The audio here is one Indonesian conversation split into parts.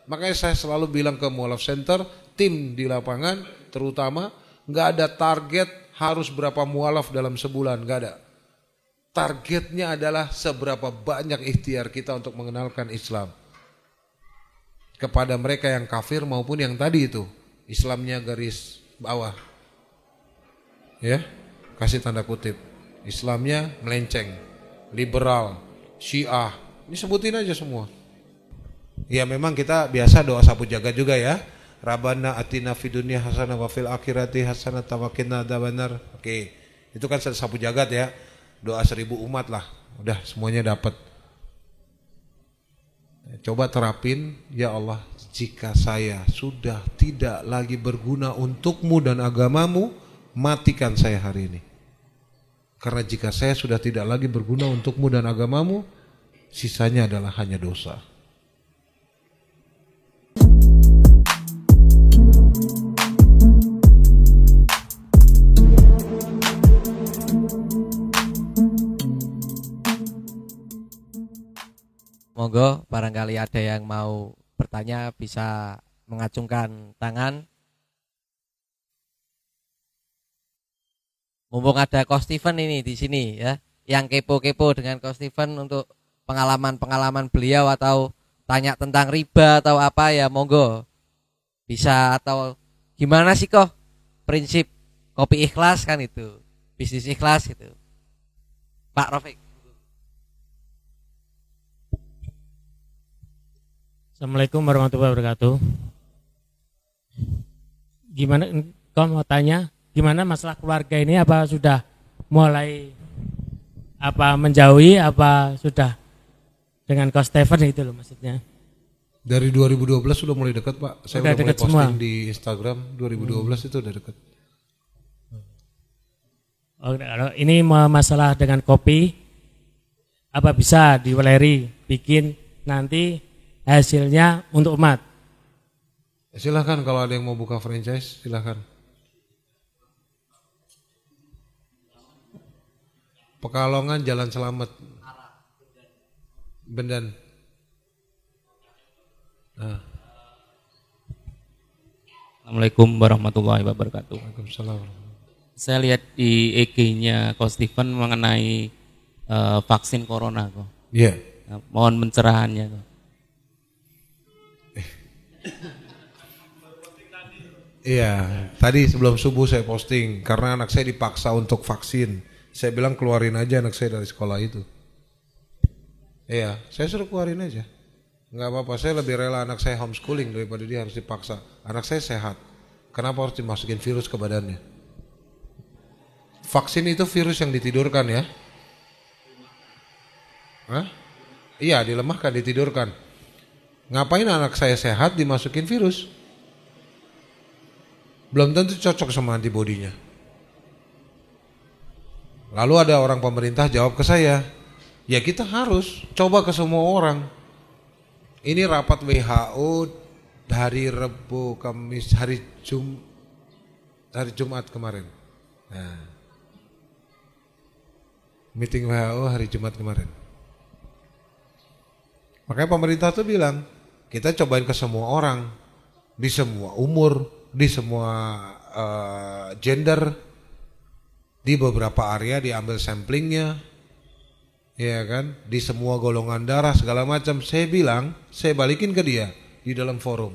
Makanya saya selalu bilang ke Mualaf Center, tim di lapangan terutama, nggak ada target harus berapa mualaf dalam sebulan, nggak ada. Targetnya adalah seberapa banyak ikhtiar kita untuk mengenalkan Islam kepada mereka yang kafir maupun yang tadi itu Islamnya garis bawah, ya, kasih tanda kutip, Islamnya melenceng, liberal, Syiah, ini sebutin aja semua. Ya memang kita biasa doa sapu jagat juga ya. Rabbana atina fid dunya hasanah wa fil akhirati hasanah wa qina adzabannar. Oke, itu kan sapu jagat ya. Doa 1000 umat lah, udah semuanya dapat. Coba terapin, ya Allah, jika saya sudah tidak lagi berguna untukmu dan agamamu, matikan saya hari ini. Karena jika saya sudah tidak lagi berguna untukmu dan agamamu, sisanya adalah hanya dosa. Monggo barangkali ada yang mau bertanya bisa mengacungkan tangan. Mumpung ada Coach Steven ini di sini ya, yang kepo-kepo dengan Coach Steven untuk pengalaman-pengalaman beliau atau tanya tentang riba atau apa ya, monggo bisa. Atau gimana sih kok prinsip kopi ikhlas kan itu, bisnis ikhlas itu, Pak Rafiq. Assalamualaikum warahmatullahi wabarakatuh. Gimana, kau mau tanya gimana masalah keluarga ini, apa sudah mulai apa menjauhi, apa sudah dengan Coach Steven itu loh maksudnya. Dari 2012 sudah mulai dekat Pak. Saya udah mulai posting semua di Instagram 2012 itu udah dekat. Oh, ini masalah dengan kopi, apa bisa diweleri bikin nanti hasilnya untuk umat? Silahkan, kalau ada yang mau buka franchise silahkan. Pekalongan Jalan Selamat, Bendan. Nah. Assalamualaikum warahmatullahi wabarakatuh. Waalaikumsalam. Saya lihat di IG-nya Coach Steven mengenai vaksin corona kok. Iya. Nah, mohon pencerahannya kok. Iya, tadi sebelum subuh saya posting karena anak saya dipaksa untuk vaksin. Saya bilang keluarin aja anak saya dari sekolah itu. Iya, saya suruh keluarin aja. Enggak apa-apa, saya lebih rela anak saya homeschooling daripada dia harus dipaksa. Anak saya sehat, kenapa harus dimasukin virus ke badannya? Vaksin itu virus yang ditidurkan ya? Hah? Iya, dilemahkan, ditidurkan. Ngapain anak saya sehat dimasukin virus? Belum tentu cocok sama antibodinya. Lalu ada orang pemerintah jawab ke saya, ya kita harus coba ke semua orang. Ini rapat WHO hari Rabu, Kamis, hari Jumat kemarin. Nah, meeting WHO hari Jumat kemarin. Makanya pemerintah tuh bilang, kita cobain ke semua orang, di semua umur, di semua gender, di beberapa area diambil samplingnya, ya kan, di semua golongan darah segala macam. Saya bilang, saya balikin ke dia di dalam forum,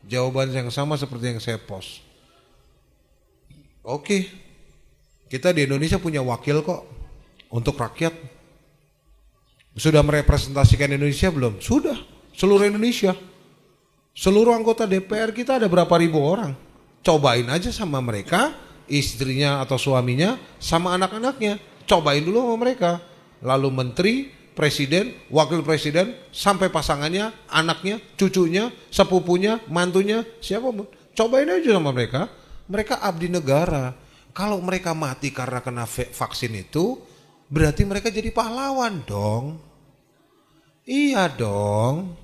jawaban yang sama seperti yang saya post. Oke, kita di Indonesia punya wakil kok untuk rakyat. Sudah merepresentasikan Indonesia belum? Sudah, seluruh Indonesia. Seluruh anggota DPR kita ada berapa ribu orang. Cobain aja sama mereka, istrinya atau suaminya, sama anak-anaknya. Cobain dulu sama mereka. Lalu menteri, presiden, wakil presiden, sampai pasangannya, anaknya, cucunya, sepupunya, mantunya, siapapun. Cobain aja sama mereka. Mereka abdi negara. Kalau mereka mati karena kena vaksin itu, berarti mereka jadi pahlawan dong. Iya dong.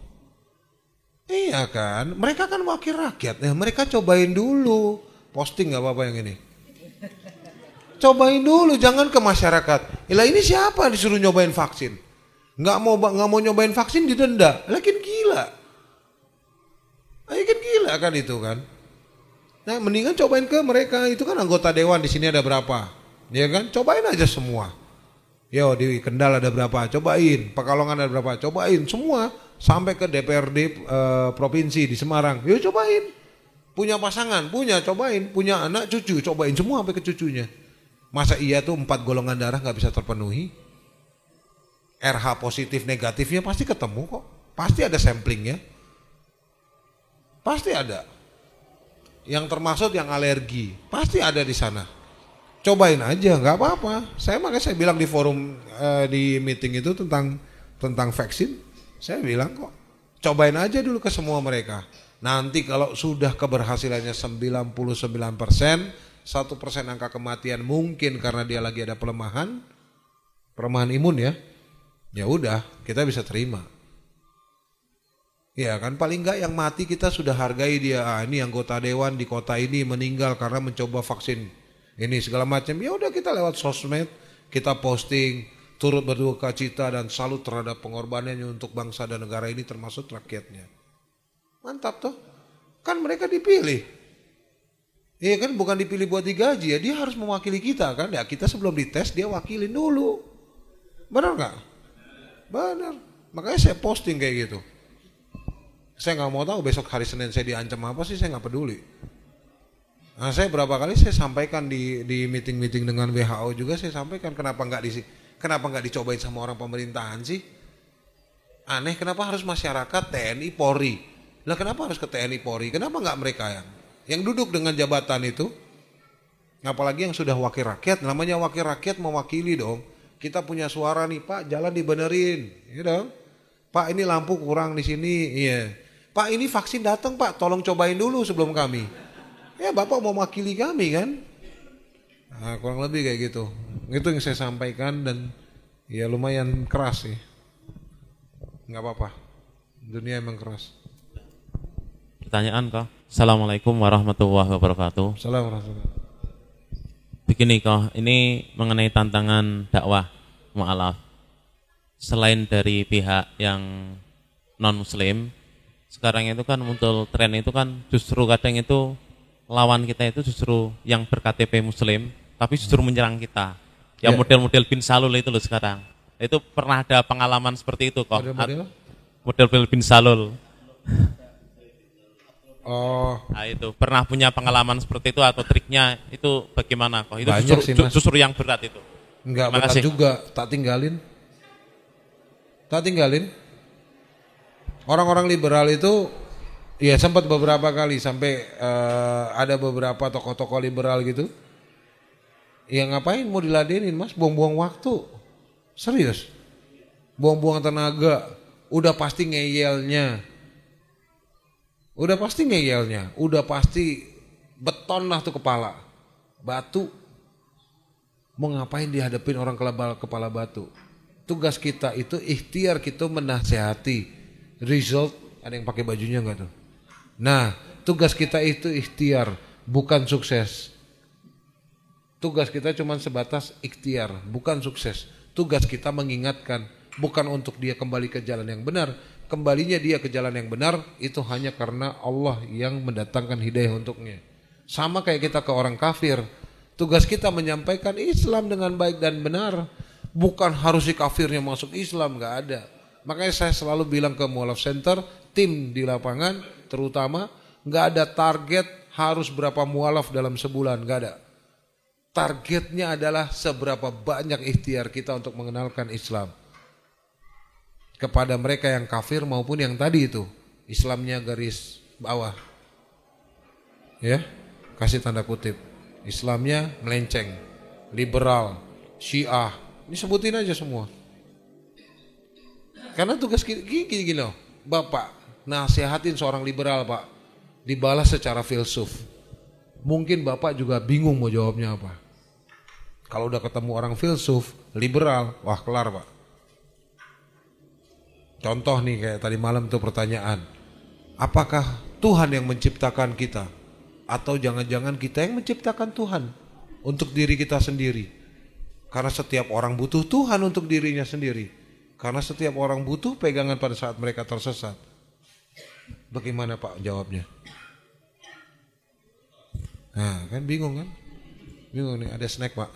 Iya kan, mereka kan wakil rakyat. Nah, mereka cobain dulu. Posting gak apa-apa yang ini. Cobain dulu, jangan ke masyarakat. Lah ini siapa disuruh nyobain vaksin? Nggak mau nyobain vaksin didenda. Lakin gila. gila kan itu kan. Nah, mendingan cobain ke mereka, itu kan anggota dewan di sini ada berapa? Ya kan? Cobain aja semua. Yo, di Kendal ada berapa? Cobain. Pekalongan ada berapa? Cobain semua sampai ke DPRD provinsi di Semarang. Yo cobain. Punya pasangan, cobain. Punya anak, cucu, cobain semua sampai ke cucunya. Masa iya tuh 4 golongan darah nggak bisa terpenuhi? RH positif negatifnya pasti ketemu kok. Pasti ada samplingnya. Pasti ada. Yang termasuk yang alergi, pasti ada di sana. Cobain aja, nggak apa-apa. Makanya saya bilang di forum di meeting itu tentang vaksin, saya bilang kok, cobain aja dulu ke semua mereka. Nanti kalau sudah keberhasilannya 99%, 1% angka kematian mungkin karena dia lagi ada pelemahan imun ya. Ya udah, kita bisa terima. Ya kan, paling enggak yang mati kita sudah hargai dia. Ini anggota dewan di kota ini meninggal karena mencoba vaksin ini segala macam. Ya udah, kita lewat sosmed, kita posting, turut berduka cita dan salut terhadap pengorbanannya untuk bangsa dan negara ini termasuk rakyatnya. Mantap toh. Kan mereka dipilih. Iya kan, bukan dipilih buat digaji ya, dia harus mewakili kita kan. Ya kita sebelum dites dia wakilin dulu. Benar enggak? Benar. Makanya saya posting kayak gitu. Saya nggak mau tahu besok hari Senin saya diancam apa sih, saya nggak peduli. Nah, saya berapa kali saya sampaikan di meeting-meeting dengan WHO juga saya sampaikan kenapa nggak dicobain sama orang pemerintahan sih? Aneh, kenapa harus masyarakat TNI Polri? Lah kenapa harus ke TNI Polri? Kenapa nggak mereka yang duduk dengan jabatan itu? Apalagi yang sudah wakil rakyat, namanya wakil rakyat mewakili dong. Kita punya suara nih Pak, jalan dibenerin, ya dong. Pak ini lampu kurang di sini, iya. Pak ini vaksin datang Pak, tolong cobain dulu sebelum kami. Ya Bapak mau mewakili kami kan? Nah, kurang lebih kayak gitu. Itu yang saya sampaikan dan ya lumayan keras sih. Nggak apa-apa. Dunia emang keras. Pertanyaan kok. Assalamualaikum warahmatullahi wabarakatuh. Assalamualaikum. Begini kok, ini mengenai tantangan dakwah mu'alaf. Selain dari pihak yang non-muslim, sekarang itu kan muncul tren itu kan justru kadang itu lawan kita itu justru yang ber-KTP muslim, tapi justru menyerang kita. Yang model-model bin Salul itu loh sekarang. Itu pernah ada pengalaman seperti itu kok. Model-model bin Salul. Oh. Nah itu pernah punya pengalaman seperti itu atau triknya itu bagaimana kok? Itu justru yang berat itu. Enggak berat juga, tak tinggalin. Orang-orang liberal itu ya sempat beberapa kali sampai ada beberapa tokoh-tokoh liberal gitu. Ya ngapain mau diladenin Mas, buang-buang waktu. Serius. Buang-buang tenaga, udah pasti ngeyelnya. Udah pasti beton lah tuh kepala. Batu. Mau ngapain dihadapin orang kepala batu. Tugas kita itu ikhtiar kita menasehati. Result, ada yang pakai bajunya enggak tuh? Nah, tugas kita itu ikhtiar, bukan sukses. Tugas kita cuma sebatas ikhtiar, bukan sukses. Tugas kita mengingatkan, bukan untuk dia kembali ke jalan yang benar. Kembalinya dia ke jalan yang benar itu hanya karena Allah yang mendatangkan hidayah untuknya. Sama kayak kita ke orang kafir. Tugas kita menyampaikan Islam dengan baik dan benar. Bukan harus si kafirnya masuk Islam, enggak ada. Makanya saya selalu bilang ke Mu'alaf Center, tim di lapangan terutama, enggak ada target harus berapa mu'alaf dalam sebulan, enggak ada. Targetnya adalah seberapa banyak ikhtiar kita untuk mengenalkan Islam kepada mereka yang kafir maupun yang tadi itu Islamnya garis bawah, ya, kasih tanda kutip, Islamnya melenceng, liberal, Syiah, ini sebutin aja semua. Karena tugas gini loh, Bapak nasihatin seorang liberal Pak, dibalas secara filsuf. Mungkin Bapak juga bingung mau jawabnya apa. Kalau udah ketemu orang filsuf, liberal, wah kelar Pak. Contoh nih kayak tadi malam tuh pertanyaan, apakah Tuhan yang menciptakan kita? Atau jangan-jangan kita yang menciptakan Tuhan untuk diri kita sendiri? Karena setiap orang butuh Tuhan untuk dirinya sendiri. Karena setiap orang butuh pegangan pada saat mereka tersesat. Bagaimana Pak jawabnya? Nah, kan bingung kan? Bingung nih, ada snack Pak.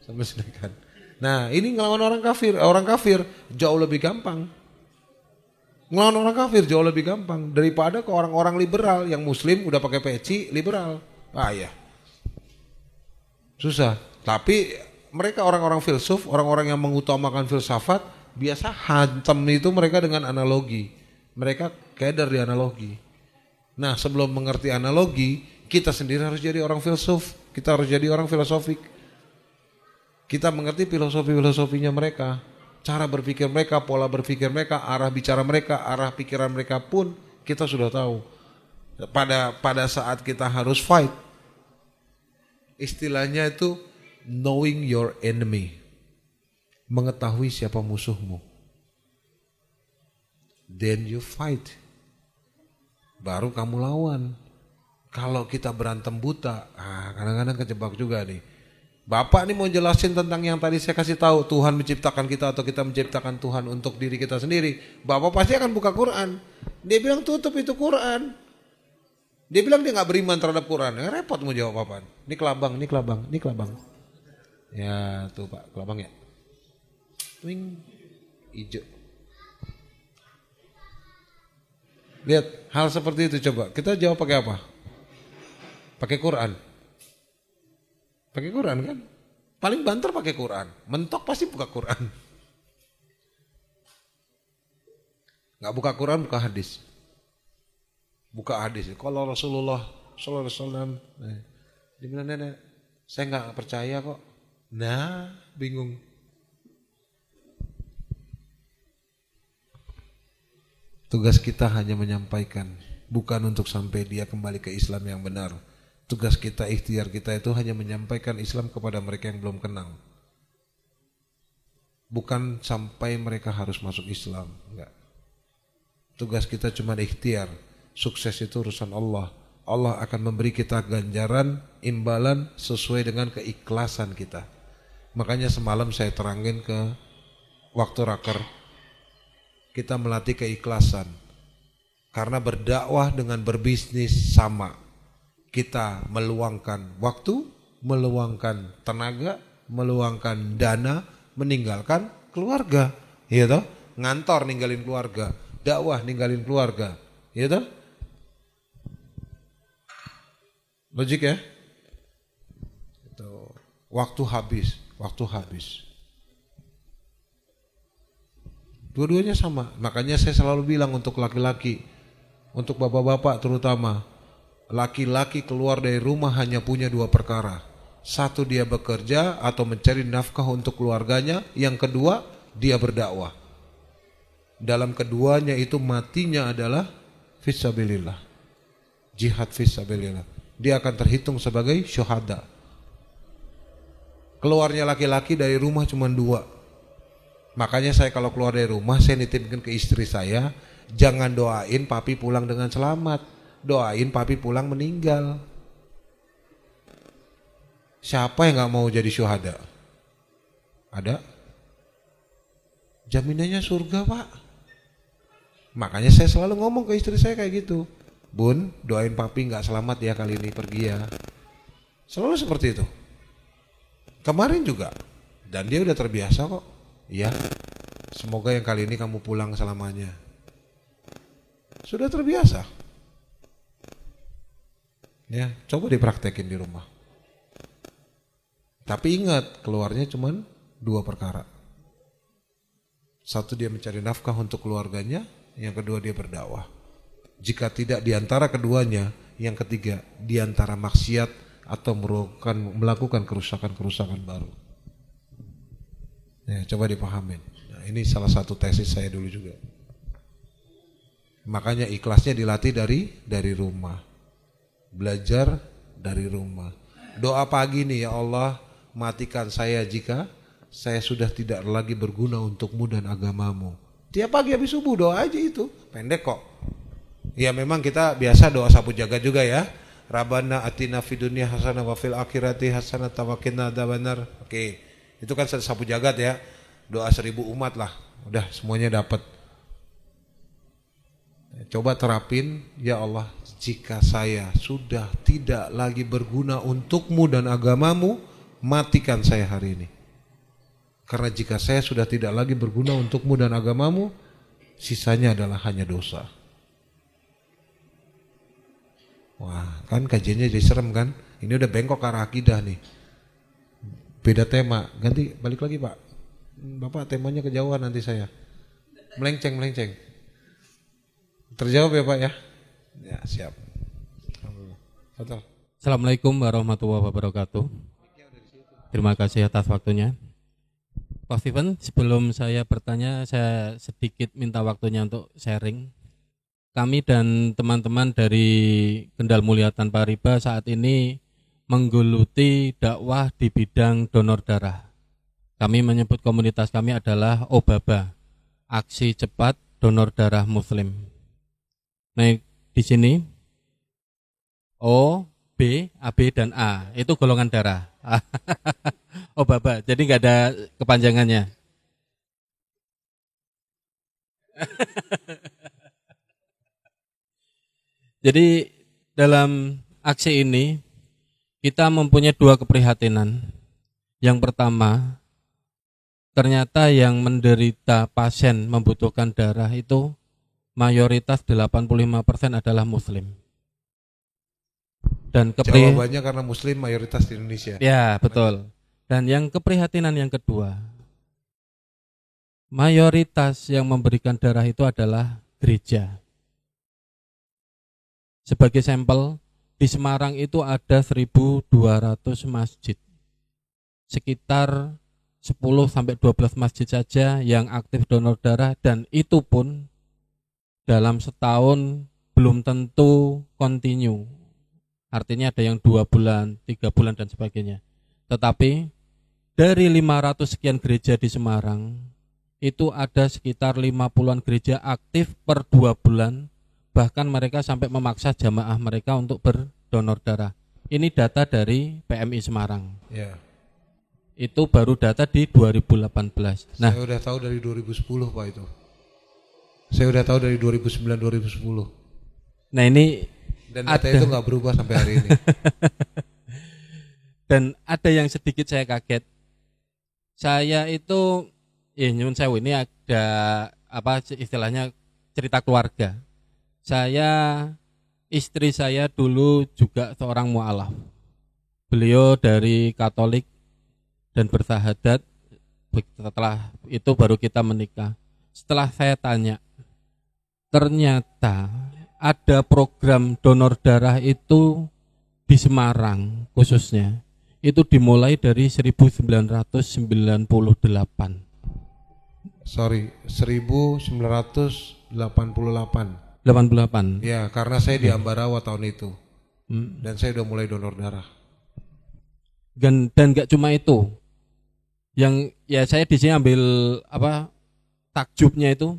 Sambil snack kan. Nah, ini ngelawan orang kafir jauh lebih gampang. Ngelawan orang kafir jauh lebih gampang daripada ke orang-orang liberal yang muslim udah pakai peci liberal. Ya. Susah. Tapi mereka orang-orang filsuf, orang-orang yang mengutamakan filsafat, biasa hantam itu mereka dengan analogi. Mereka keder di analogi. Nah, sebelum mengerti analogi, kita sendiri harus jadi orang filsuf. Kita harus jadi orang filosofik. Kita mengerti filosofinya mereka, cara berpikir mereka, pola berpikir mereka, arah bicara mereka, arah pikiran mereka pun kita sudah tahu. Pada saat kita harus fight, istilahnya itu knowing your enemy, mengetahui siapa musuhmu. Then you fight, baru kamu lawan. Kalau kita berantem buta, kadang-kadang kejebak juga nih. Bapak nih mau jelasin tentang yang tadi saya kasih tahu, Tuhan menciptakan kita atau kita menciptakan Tuhan untuk diri kita sendiri. Bapak pasti akan buka Quran. Dia bilang tutup itu Quran. Dia bilang dia nggak beriman terhadap Quran. Repot mau jawab apa? Ini kelabang. Ya tuh Pak, kelabang ya. Wing hijau. Lihat hal seperti itu coba. Kita jawab pakai apa? Pakai Quran. Pakai Quran kan? Paling banter pakai Quran. Mentok pasti buka Quran. Nggak buka Quran, buka hadis. Buka hadis. Kalau Rasulullah sallallahu alaihi wasallam, dia bilang, "Nenek, saya nggak percaya kok." Nah, bingung. Tugas kita hanya menyampaikan, bukan untuk sampai dia kembali ke Islam yang benar. Tugas kita, ikhtiar kita itu hanya menyampaikan Islam kepada mereka yang belum kenal. Bukan sampai mereka harus masuk Islam, enggak. Tugas kita cuma ikhtiar. Sukses itu urusan Allah. Allah akan memberi kita ganjaran, imbalan sesuai dengan keikhlasan kita. Makanya semalam saya terangin ke waktu raker, kita melatih keikhlasan. Karena berdakwah dengan berbisnis sama. Kita meluangkan waktu, meluangkan tenaga, meluangkan dana, meninggalkan keluarga. Iya toh? Ngantor ninggalin keluarga, dakwah ninggalin keluarga. Iya toh? Logik ya? Itu waktu habis. Dua-duanya sama. Makanya saya selalu bilang untuk laki-laki, untuk bapak-bapak terutama, laki-laki keluar dari rumah hanya punya dua perkara. Satu, dia bekerja atau mencari nafkah untuk keluarganya. Yang kedua, dia berdakwah. Dalam keduanya itu matinya adalah fisabilillah, jihad fisabilillah. Dia akan terhitung sebagai syuhada. Keluarnya laki-laki dari rumah cuma dua. Makanya saya kalau keluar dari rumah, saya nitipkan ke istri saya, jangan doain papi pulang dengan selamat, doain papi pulang meninggal. Siapa yang gak mau jadi syuhada? Ada? Jaminannya surga Pak. Makanya saya selalu ngomong ke istri saya kayak gitu, Bun, doain papi gak selamat ya kali ini pergi ya. Selalu seperti itu. Kemarin juga. Dan dia udah terbiasa kok. Ya, semoga yang kali ini kamu pulang selamanya. Sudah terbiasa. Ya, coba dipraktekin di rumah. Tapi ingat, keluarnya cuma dua perkara. Satu, dia mencari nafkah untuk keluarganya. Yang kedua, dia berdakwah. Jika tidak diantara keduanya, yang ketiga, diantara maksiat atau melakukan kerusakan-kerusakan baru. Ya, coba dipahamin. Nah, ini salah satu tesis saya dulu juga. Makanya ikhlasnya dilatih dari rumah. Belajar dari rumah. Doa pagi nih, ya Allah, matikan saya jika saya sudah tidak lagi berguna untukmu dan agamamu. Tiap pagi habis subuh doa aja itu. Pendek kok. Ya memang kita biasa doa sapu jagat juga ya. Rabbana atina fid dunya hasanah wa fil akhirati hasanah wa qina adzabannar. Oke. Itu kan sapu jagat ya. Doa 1000 umat lah. Udah semuanya dapat. Coba terapin, ya Allah, jika saya sudah tidak lagi berguna untukmu dan agamamu, matikan saya hari ini. Karena jika saya sudah tidak lagi berguna untukmu dan agamamu, sisanya adalah hanya dosa. Wah, kan kajiannya jadi serem kan? Ini udah bengkok ke arah akidah nih. Beda tema, ganti balik lagi Pak. Bapak temanya kejauhan nanti saya. Melenceng. Terjawab ya Pak ya? Ya siap. Alhamdulillah. Assalamualaikum warahmatullahi wabarakatuh. Terima kasih atas waktunya. Pak Steven, sebelum saya bertanya, saya sedikit minta waktunya untuk sharing. Kami dan teman-teman dari Kendal Mulia Tanpa Riba saat ini menggeluti dakwah di bidang donor darah. Kami menyebut komunitas kami adalah OBABA, Aksi Cepat Donor Darah Muslim. Nah, di sini O, B, AB dan A itu golongan darah. OBABA, jadi nggak ada kepanjangannya. Jadi dalam aksi ini kita mempunyai dua keprihatinan. Yang pertama, ternyata yang menderita pasien membutuhkan darah itu mayoritas 85% adalah muslim. Dan jawabannya karena muslim mayoritas di Indonesia. Ya, betul. Dan yang keprihatinan yang kedua, mayoritas yang memberikan darah itu adalah gereja. Sebagai sampel, di Semarang itu ada 1.200 masjid. Sekitar 10-12 masjid saja yang aktif donor darah, dan itu pun dalam setahun belum tentu kontinu. Artinya ada yang 2 bulan, 3 bulan dan sebagainya. Tetapi dari 500 sekian gereja di Semarang, itu ada sekitar 50-an gereja aktif per 2 bulan. Bahkan mereka sampai memaksa jamaah mereka untuk berdonor darah. Ini data dari PMI Semarang. Ya. Itu baru data di 2018. Nah, saya udah tahu dari 2010 Pak itu. Saya udah tahu dari 2009-2010. Nah ini dan data itu nggak berubah sampai hari ini. Dan ada yang sedikit saya kaget. Saya itu, nyun sewu, ini ada apa istilahnya cerita keluarga. Istri saya dulu juga seorang mu'alaf. Beliau dari Katolik dan bersahadat. Setelah itu baru kita menikah. Setelah saya tanya, ternyata ada program donor darah itu di Semarang khususnya. Itu dimulai dari 1998. Sorry, 1988. 88. Ya, karena saya di Ambarawa tahun itu. Dan saya udah mulai donor darah. Dan gak cuma itu. Yang ya saya di sini ambil takjubnya itu,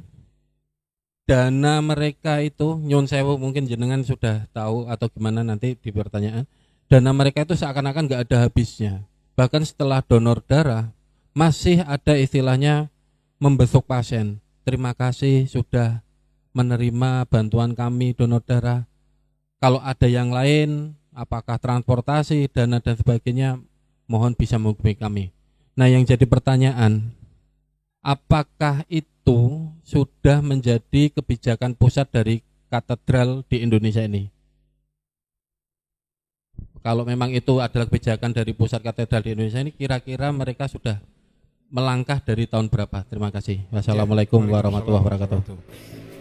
dana mereka itu, nyun sewu mungkin jenengan sudah tahu atau gimana nanti di pertanyaan. Dana mereka itu seakan-akan gak ada habisnya. Bahkan setelah donor darah masih ada istilahnya membesuk pasien. Terima kasih sudah menerima bantuan kami donor darah. Kalau ada yang lain, apakah transportasi, dana dan sebagainya, mohon bisa menghubungi kami. Nah, yang jadi pertanyaan, apakah itu sudah menjadi kebijakan pusat dari katedral di Indonesia ini? Kalau memang itu adalah kebijakan dari pusat katedral di Indonesia ini, kira-kira mereka sudah melangkah dari tahun berapa? Terima kasih. Wassalamualaikum warahmatullahi wabarakatuh.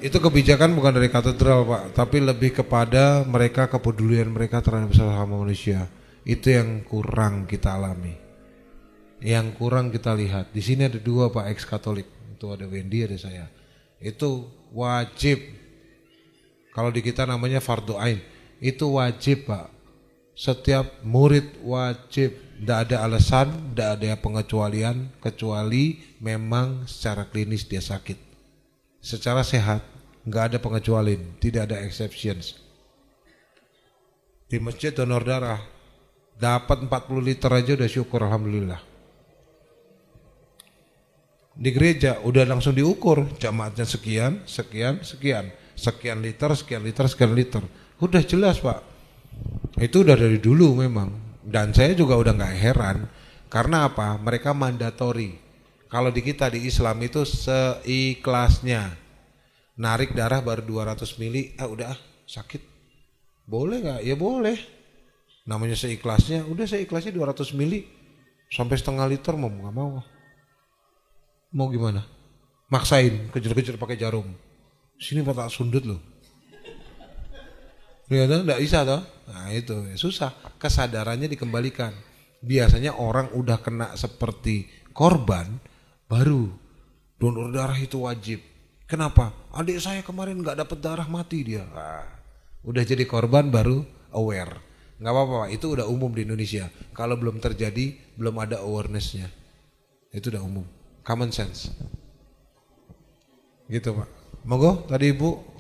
Itu kebijakan bukan dari katedral Pak, tapi lebih kepada mereka, kepedulian mereka terhadap sesama manusia. Itu yang kurang kita alami, yang kurang kita lihat. Di sini ada dua Pak ex Katolik, itu ada Wendy, ada saya. Itu wajib, kalau di kita namanya fardhu ain, itu wajib Pak. Setiap murid wajib, tidak ada alasan, tidak ada pengecualian, kecuali memang secara klinis dia sakit. Secara sehat, nggak ada pengecualian, tidak ada exceptions. Di masjid donor darah, dapat 40 liter aja udah syukur, alhamdulillah. Di gereja udah langsung diukur, jamaatnya sekian, sekian, sekian. sekian liter, sekian liter, sekian liter. Udah jelas Pak. Itu udah dari dulu memang. Dan saya juga udah nggak heran. Karena apa? Mereka mandatori. Kalau di kita di Islam itu seikhlasnya. Narik darah baru 200 mili, udah sakit. Boleh nggak? Ya boleh. Namanya seikhlasnya, udah seikhlasnya 200 mili. Sampai setengah liter mau nggak mau. Mau gimana? Maksain, kejar-kejar pakai jarum. Sini Pak tak sundut loh. Ya enggak bisa toh. Nah itu susah. Kesadarannya dikembalikan. Biasanya orang udah kena seperti korban baru donor darah itu wajib. Kenapa? Adik saya kemarin nggak dapat darah mati dia. Udah jadi korban baru aware. Nggak apa-apa, itu udah umum di Indonesia. Kalau belum terjadi, belum ada awarenessnya. Itu udah umum. Common sense. Gitu Pak. Monggo tadi Ibu.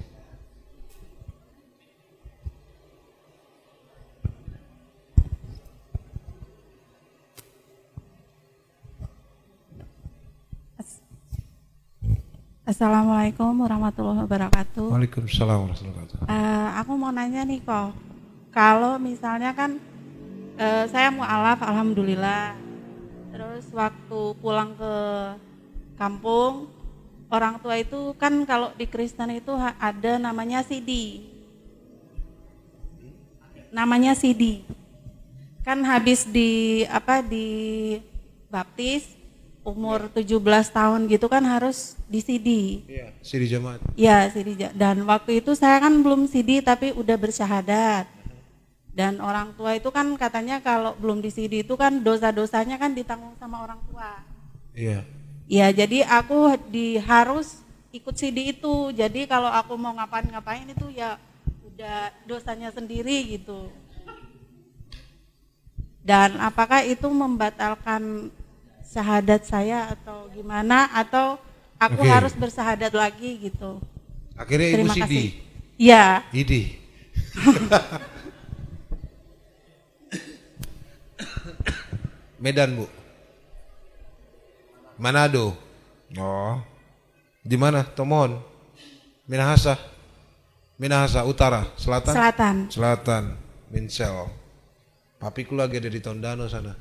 Assalamualaikum warahmatullahi wabarakatuh. Waalaikumsalam warahmatullahi wabarakatuh. Aku mau nanya nih kok, kalau misalnya kan saya mualaf, alhamdulillah. Terus waktu pulang ke kampung, orang tua itu kan kalau di Kristen itu ada namanya CD. Namanya CD. Kan habis di baptis umur 17 tahun gitu kan harus di CD. Iya, CD jamaat. Iya, dan waktu itu saya kan belum CD tapi udah bersyahadat. Dan orang tua itu kan katanya kalau belum di CD itu kan dosa-dosanya kan ditanggung sama orang tua. Iya. Iya, jadi aku harus ikut CD itu. Jadi kalau aku mau ngapain itu ya udah dosanya sendiri gitu. Dan apakah itu membatalkan syahadat saya atau gimana, atau aku harus bersyahadat lagi gitu? Akhirnya Terima Ibu CD. kasih. Iya. Idi. Medan Bu. Manado. Oh. Di mana? Tomon. Minahasa. Minahasa Utara, Selatan. Selatan. Selatan. Minsel. Papiku lagi ada di Tondano sana.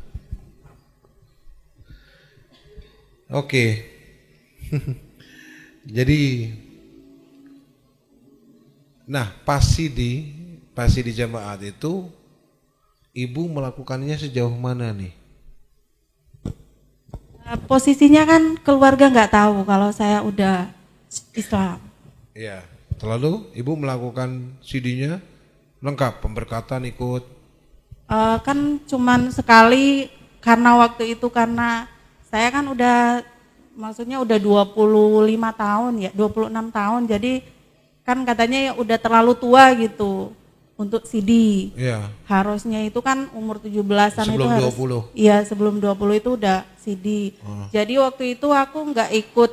Oke. Jadi nah, pasti di jamaat itu Ibu melakukannya sejauh mana nih? Posisinya kan keluarga nggak tahu kalau saya udah Islam. Iya. Lalu Ibu melakukan CD-nya lengkap, pemberkatan ikut? Kan cuman sekali, karena waktu itu karena saya kan maksudnya udah 25 tahun ya, 26 tahun, jadi kan katanya ya udah terlalu tua gitu untuk CD. Iya. Harusnya itu kan umur 17-an Sebelum itu harus. 20. Iya, sebelum 20 itu udah CD. Jadi waktu itu aku nggak ikut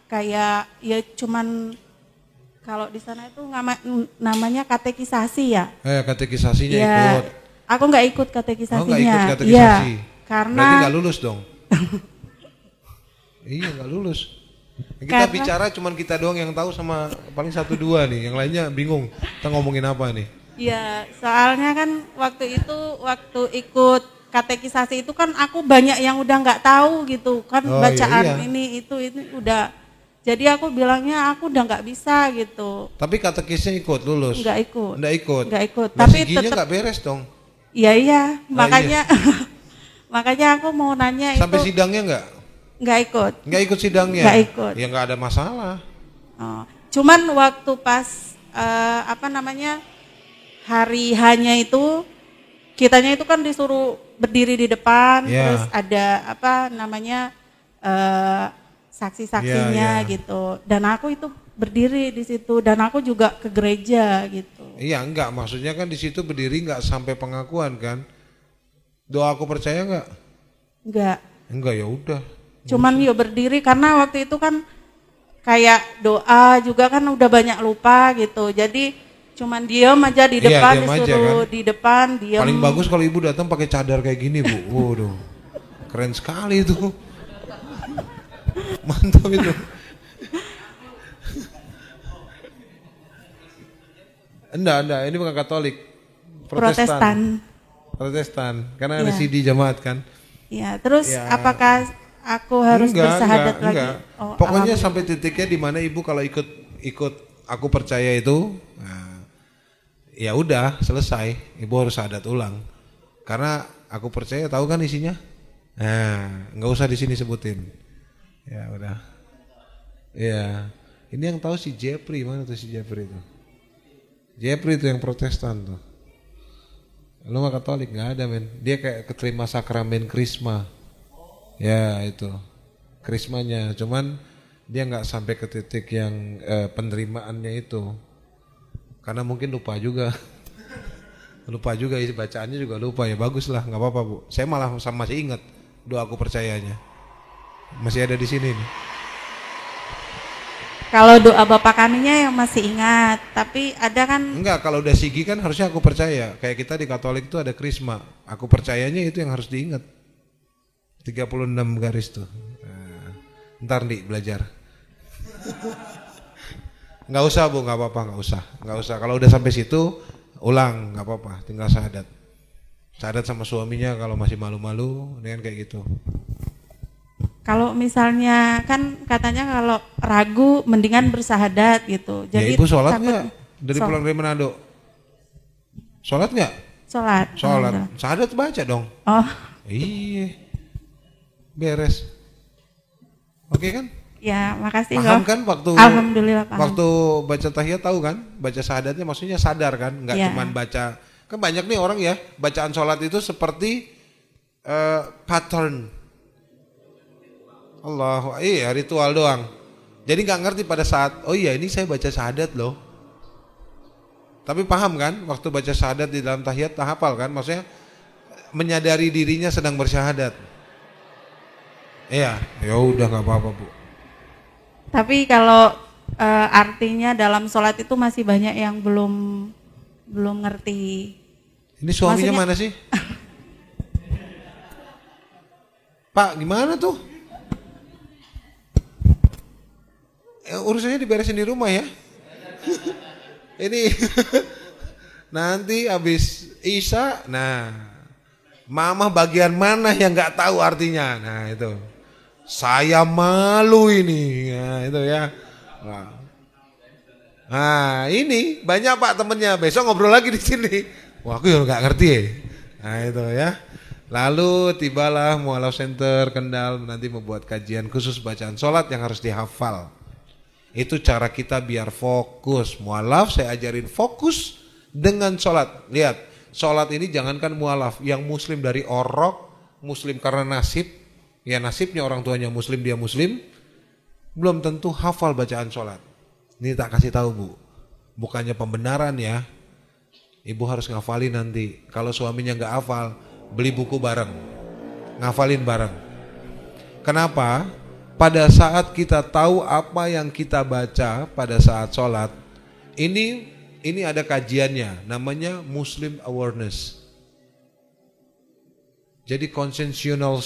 kayak ya cuman kalau di sana itu namanya katekisasi ya. Katekisasinya Ya, ikut. aku nggak ikut katekisasinya. Oh, nggak ikut katekisasi. Iya, karena berarti nggak lulus dong. Iya, nggak lulus. Kita bicara cuman kita doang yang tahu sama paling 1-2 nih, yang lainnya bingung. Kita ngomongin apa nih? Iya, soalnya kan waktu ikut katekisasi itu kan aku banyak yang udah nggak tahu gitu kan, bacaan iya. ini udah. Jadi aku bilangnya aku udah nggak bisa gitu. Tapi katekisnya ikut lulus? Nggak ikut. Nggak ikut. Nggak ikut. Nah, Tapi siginya tetap nggak beres dong. Iya, makanya makanya aku mau nanya Sampai itu. sidangnya nggak? Nggak ikut. Nggak ikut sidangnya? Nggak ikut. Ya nggak ada masalah. Oh, cuman waktu pas hari hanya itu kitanya itu kan disuruh berdiri di depan, terus ada saksi-saksinya gitu. Dan aku itu berdiri di situ dan aku juga ke gereja gitu. Iya, enggak, maksudnya kan di situ berdiri enggak sampai pengakuan kan? Doa aku percaya enggak? Enggak. Enggak, ya udah. Cuman ya berdiri karena waktu itu kan kayak doa juga kan udah banyak lupa gitu. Jadi cuman diam aja di depan, disuruh di depan diam. Paling bagus kalau ibu datang pakai cadar kayak gini, Bu. Waduh. Keren sekali itu. Mantap itu. Enggak, ini bukan Katolik. Protestan, karena ada Iya. CD jemaat kan. Ya, terus Ya. apakah aku harus bersahadat lagi? Enggak. Oh, Pokoknya alhamdulillah. sampai titiknya di mana ibu kalau ikut aku percaya itu, nah, ya udah selesai. Ibu harus syahadat ulang. Karena aku percaya, tahu kan isinya? Nah, nggak usah di sini sebutin. Ya udah. Ya, ini yang tahu si Jeffrey, mana tuh si Jeffrey itu? Jeffrey itu yang Protestan tuh. Lu mah Katolik nggak ada men. Dia kayak keterima sakramen krisma. Ya itu krismanya. Cuman dia nggak sampai ke titik yang penerimaannya itu. Karena mungkin lupa juga. Lupa juga isi bacaannya juga lupa ya. Bagus lah, nggak apa-apa Bu. Saya malah masih ingat doa aku percayanya. Masih ada di sini nih. Kalau doa Bapak kaminya yang masih ingat, tapi ada kan Enggak, kalau udah sigi kan harusnya aku percaya. Kayak kita di Katolik itu ada krisma. Aku percayanya itu yang harus diingat. 36 garis tuh. Nah, ntar nih belajar. Nggak usah Bu, nggak apa-apa, nggak usah. Kalau udah sampai situ, ulang, nggak apa-apa. Tinggal syahadat. Syahadat sama suaminya kalau masih malu-malu, dengan kayak gitu. kalau misalnya kan katanya kalau ragu mendingan bersahadat gitu. Ya Jadi ibu sholat takut- nggak? Dari pulang dari Manado? Sholat nggak? Sholat. Sholat. Alhamdulillah. Syahadat baca dong. Oh, Iya. Beres. Oke kan? ya makasih. Paham Kok. kan waktu Alhamdulillah paham. waktu baca tahiyat tahu kan? Baca syahadatnya maksudnya sadar kan? Nggak Iya. cuman baca. Kan banyak nih orang ya, bacaan sholat itu seperti pattern. Iya ritual doang. Jadi nggak ngerti pada saat, oh iya ini saya baca syahadat loh. Tapi paham kan? Waktu baca syahadat di dalam tahiyat, hafal kan? Maksudnya menyadari dirinya sedang bersyahadat. Iya, ya udah nggak apa-apa Bu. Tapi kalau artinya dalam sholat itu masih banyak yang belum ngerti. Ini suaminya Maksudnya- mana sih? Pak, gimana tuh? Urusannya diberesin di rumah ya. Ini nanti habis Isya, nah mama bagian mana yang nggak tahu artinya? Nah itu, saya malu ini, nah itu ya. Nah ini banyak Pak temennya, besok ngobrol lagi di sini. Wah aku juga nggak ngerti ya. Nah itu ya. Lalu tibalah Mualaf Center Kendal nanti membuat kajian khusus bacaan sholat yang harus dihafal. Itu cara kita biar fokus. Mualaf saya ajarin fokus dengan sholat. Lihat, sholat ini jangankan mualaf, yang muslim dari orok, muslim karena nasib, ya nasibnya orang tuanya muslim, dia muslim, belum tentu hafal bacaan sholat. Ini tak kasih tahu Bu, bukannya pembenaran ya. Ibu harus ngafalin nanti. Kalau suaminya nggak hafal, beli buku bareng, ngafalin bareng. Kenapa? Pada saat kita tahu apa yang kita baca pada saat sholat, ini ada kajiannya, namanya Muslim Awareness. Jadi consensual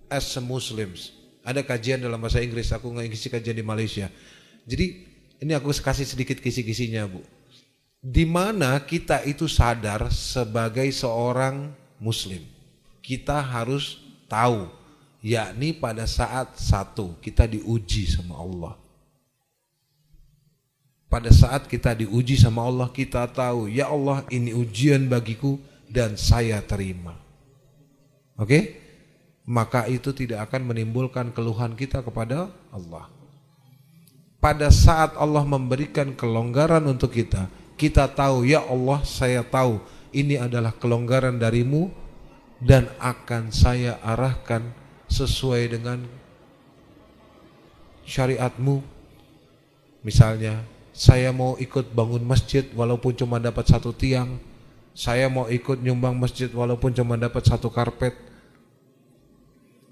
as a Muslims. Ada kajian dalam bahasa Inggris, aku nggak ngisi kajian di Malaysia. Jadi ini aku kasih sedikit kisi-kisinya Bu. Di mana kita itu sadar sebagai seorang Muslim, kita harus tahu, yakni pada saat satu kita diuji sama Allah. Pada saat kita diuji sama Allah, kita tahu, ya Allah ini ujian bagiku dan saya terima. Oke? Maka itu tidak akan menimbulkan keluhan kita kepada Allah. Pada saat Allah memberikan kelonggaran untuk kita, kita tahu, ya Allah saya tahu ini adalah kelonggaran darimu dan akan saya arahkan sesuai dengan syariatmu. Misalnya saya mau ikut bangun masjid walaupun cuma dapat satu tiang, saya mau ikut nyumbang masjid walaupun cuma dapat satu karpet.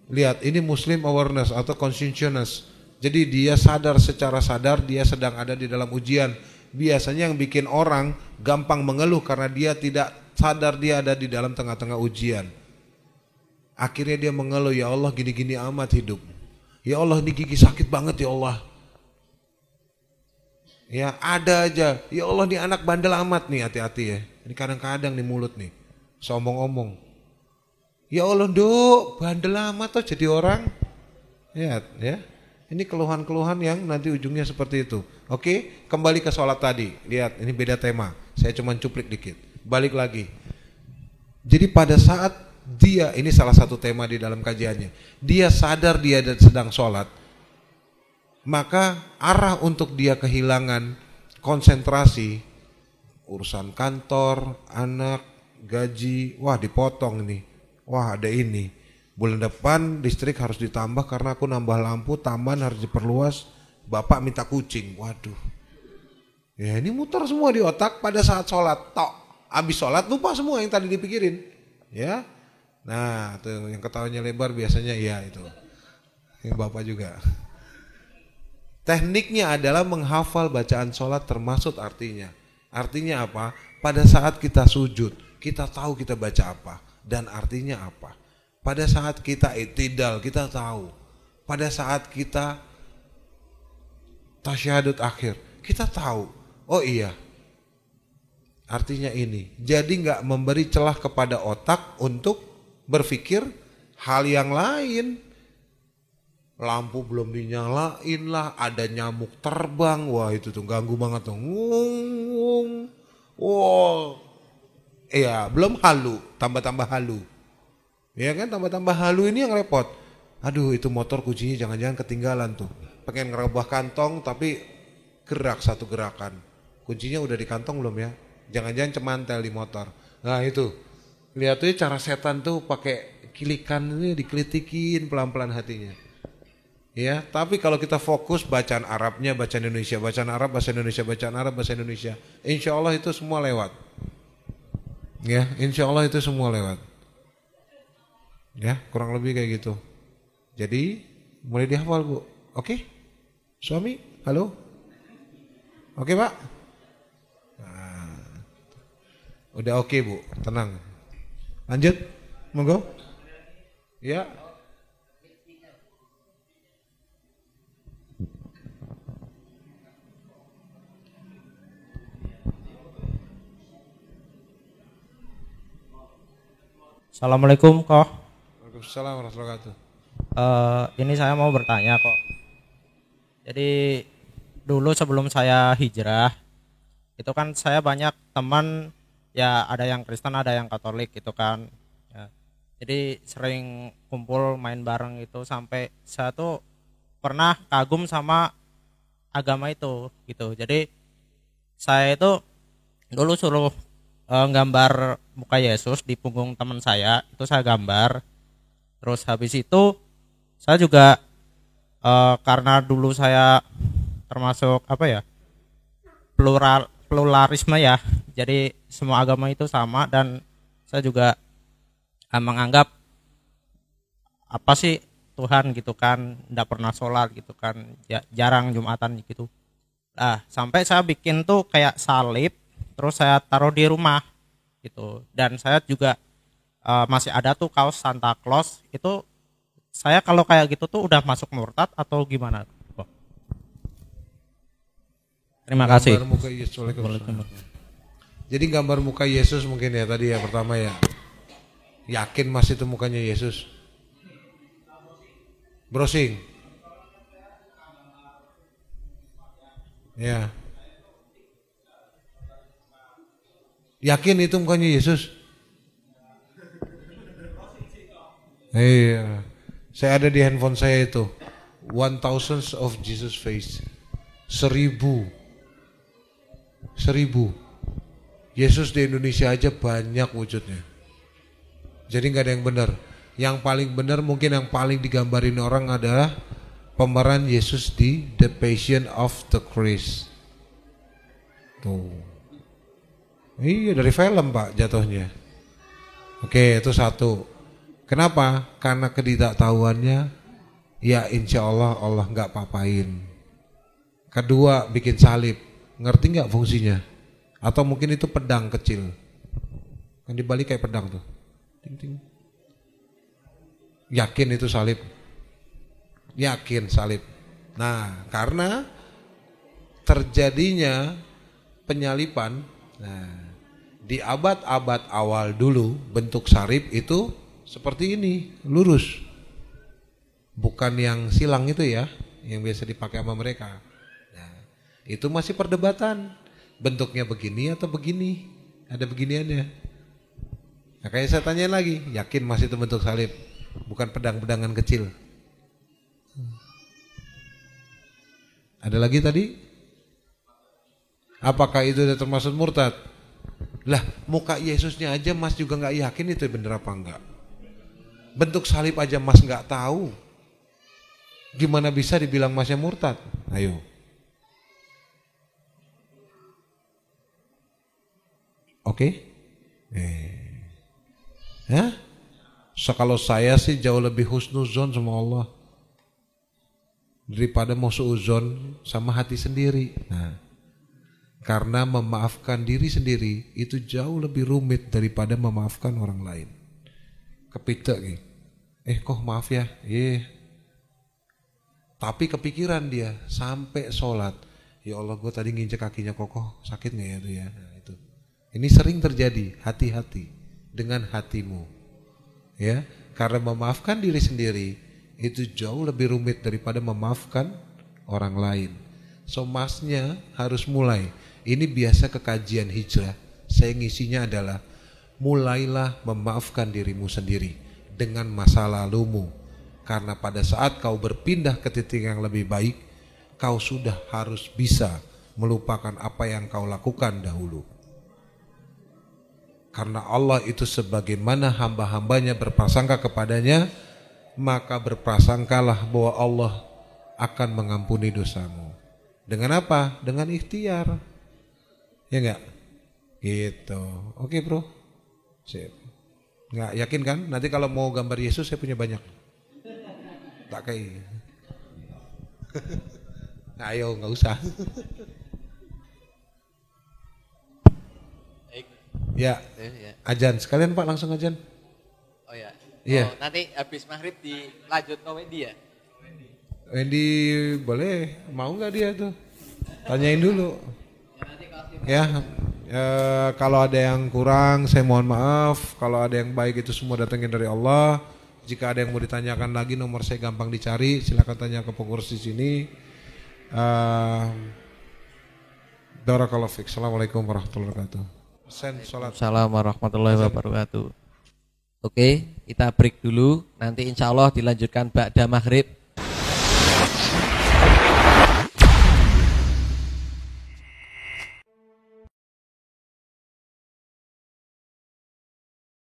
Lihat, ini Muslim awareness atau conscientiousness. Jadi dia sadar, secara sadar dia sedang ada di dalam ujian. Biasanya yang bikin orang gampang mengeluh karena dia tidak sadar dia ada di dalam tengah-tengah ujian. Akhirnya dia mengeluh, ya Allah gini-gini amat hidup. Ya Allah ini gigi sakit banget ya Allah. Ya ada aja. Ya Allah nih anak bandel amat nih, hati-hati ya. Ini kadang-kadang nih mulut nih. Sombong-omong. Ya Allah Dok, bandel amat tuh jadi orang. Ya. Ini keluhan-keluhan yang nanti ujungnya seperti itu. Oke, kembali ke sholat tadi. Lihat, ini beda tema. Saya cuma cuplik dikit. Balik lagi. Jadi pada saat dia, ini salah satu tema di dalam kajiannya. Dia sadar dia sedang sholat. Maka arah untuk dia kehilangan konsentrasi. Urusan kantor, anak, gaji. Wah dipotong nih. Wah ada ini. Bulan depan listrik harus ditambah karena aku nambah lampu, taman harus diperluas, bapak minta kucing. Waduh. Ya ini muter semua di otak pada saat sholat. Tok. Habis sholat lupa semua yang tadi dipikirin. Ya. Nah tuh yang ketawanya lebar biasanya iya itu. Yang bapak juga. Tekniknya adalah menghafal bacaan sholat termasuk artinya. Artinya apa? Pada saat kita sujud, kita tahu kita baca apa dan artinya apa. Pada saat kita i'tidal, kita tahu. Pada saat kita tasyahud akhir, kita tahu. Oh iya, artinya ini. Jadi nggak memberi celah kepada otak untuk berpikir hal yang lain. Lampu belum dinyalain lah, ada nyamuk terbang. Wah itu tuh ganggu banget tuh. Ngung. Wow. Iya, belum halu, tambah-tambah halu. Ya kan, tambah-tambah halu ini yang repot. Aduh, itu motor kuncinya jangan-jangan ketinggalan tuh. Pengen ngerubah kantong tapi gerak satu gerakan. Kuncinya udah di kantong belum ya? Jangan-jangan cemantel di motor. Nah, itu. Lihat tuh cara setan tuh pakai kilikan ini dikelitikin pelan-pelan hatinya. Ya, tapi kalau kita fokus bacaan Arabnya, bacaan Indonesia, bacaan Arab, bahasa Indonesia, bacaan Arab, bahasa Indonesia. Insya Allah itu semua lewat. Ya, insya Allah itu semua lewat. Ya, kurang lebih kayak gitu. Jadi, mulai dihafal Bu. Oke? Suami, halo? Oke Pak? Nah, udah oke Bu, tenang. Lanjut, monggo. Ya. Assalamualaikum kok. Waalaikumsalam warahmatullahi wabarakatuh. Ini saya mau bertanya kok. Jadi dulu sebelum saya hijrah itu kan saya banyak teman ya, ada yang Kristen ada yang Katolik gitu kan ya. Jadi sering kumpul main bareng itu sampai saya tuh pernah kagum sama agama itu gitu. Jadi saya itu dulu suruh gambar muka Yesus di punggung teman saya, itu saya gambar. Terus habis itu saya juga karena dulu saya termasuk apa ya, pluralisme ya, jadi semua agama itu sama dan saya juga menganggap apa sih Tuhan gitu kan, enggak pernah sholat gitu kan, jarang Jumatan gitu. Nah sampai saya bikin tuh kayak salib, terus saya taruh di rumah gitu. Dan saya juga masih ada tuh kaos Santa Claus. Itu saya kalau kayak gitu tuh udah masuk murtad atau gimana? Terima kasih. Gambar muka Yesus. Jadi gambar muka Yesus mungkin ya tadi ya pertama ya. Yakin Mas itu mukanya Yesus? Browsing. Ya. Yakin itu mukanya Yesus? Iya. Saya ada di handphone saya itu 1000 of Jesus face. 1000. Yesus di Indonesia aja banyak wujudnya. Jadi nggak ada yang benar. Yang paling benar mungkin yang paling digambarin orang adalah pemeran Yesus di The Passion of the Christ. Tuh. Iya dari film Pak jatuhnya. Oke itu satu. Kenapa? Karena ketidaktahuannya ya insya Allah Allah nggak papain. Kedua bikin salib. Ngerti nggak fungsinya? Atau mungkin itu pedang kecil. Kan dibalik kayak pedang tuh. Ting ting. Yakin itu salib? Yakin salib. Nah karena terjadinya penyalipan. Nah, di abad-abad awal dulu bentuk salib itu seperti ini, lurus. Bukan yang silang itu ya, yang biasa dipakai sama mereka. Nah, itu masih perdebatan. Bentuknya begini atau begini. Ada beginiannya. Nah, kayak saya tanya lagi, yakin masih itu bentuk salib? Bukan pedang-pedangan kecil. Ada lagi tadi? Apakah itu sudah termasuk murtad? Lah, muka Yesusnya aja Mas juga nggak yakin itu bener apa enggak. Bentuk salib aja Mas nggak tahu. Gimana bisa dibilang Masnya murtad? Ayo. Oke? Ya? So, kalau saya sih jauh lebih husnuzon sama Allah daripada mau suuzon sama hati sendiri. Nah, karena memaafkan diri sendiri itu jauh lebih rumit daripada memaafkan orang lain. Kepitek nih. Kok maaf ya? Tapi kepikiran dia sampai sholat. Ya Allah, gue tadi nginjek kakinya Kokoh, sakit nggak ya itu ya? Nah, itu. Ini sering terjadi. Hati-hati dengan hatimu. Ya, karena memaafkan diri sendiri itu jauh lebih rumit daripada memaafkan orang lain. So Masnya harus mulai. Ini biasa kekajian hijrah. Saya ngisinya adalah mulailah memaafkan dirimu sendiri dengan masa lalumu. Karena pada saat kau berpindah ke titik yang lebih baik, kau sudah harus bisa melupakan apa yang kau lakukan dahulu. Karena Allah itu sebagaimana hamba-hambanya berprasangka kepadanya, maka berprasangkalah bahwa Allah akan mengampuni dosamu. Dengan apa? Dengan ikhtiar. Ya enggak? Gitu. Oke bro. Sip. Enggak yakin kan? Nanti kalau mau gambar Yesus saya punya banyak. Tak kayak. Nah, ayo enggak usah. Ya. Ajan sekalian Pak, langsung ajan. Oh ya. Iya. Oh, nanti habis maghrib dilanjut ke Wendy ya? Wendy boleh, mau nggak dia tuh? Tanyain dulu. Ya, kalau ada yang kurang saya mohon maaf. Kalau ada yang baik itu semua datangin dari Allah. Jika ada yang mau ditanyakan lagi, nomor saya gampang dicari. Silakan tanya ke pengurus di sini. Barakallahu fiik. Assalamualaikum warahmatullahi wabarakatuh. Assalamualaikum warahmatullahi wabarakatuh. Oke, kita break dulu. Nanti insya Allah dilanjutkan ba'da maghrib.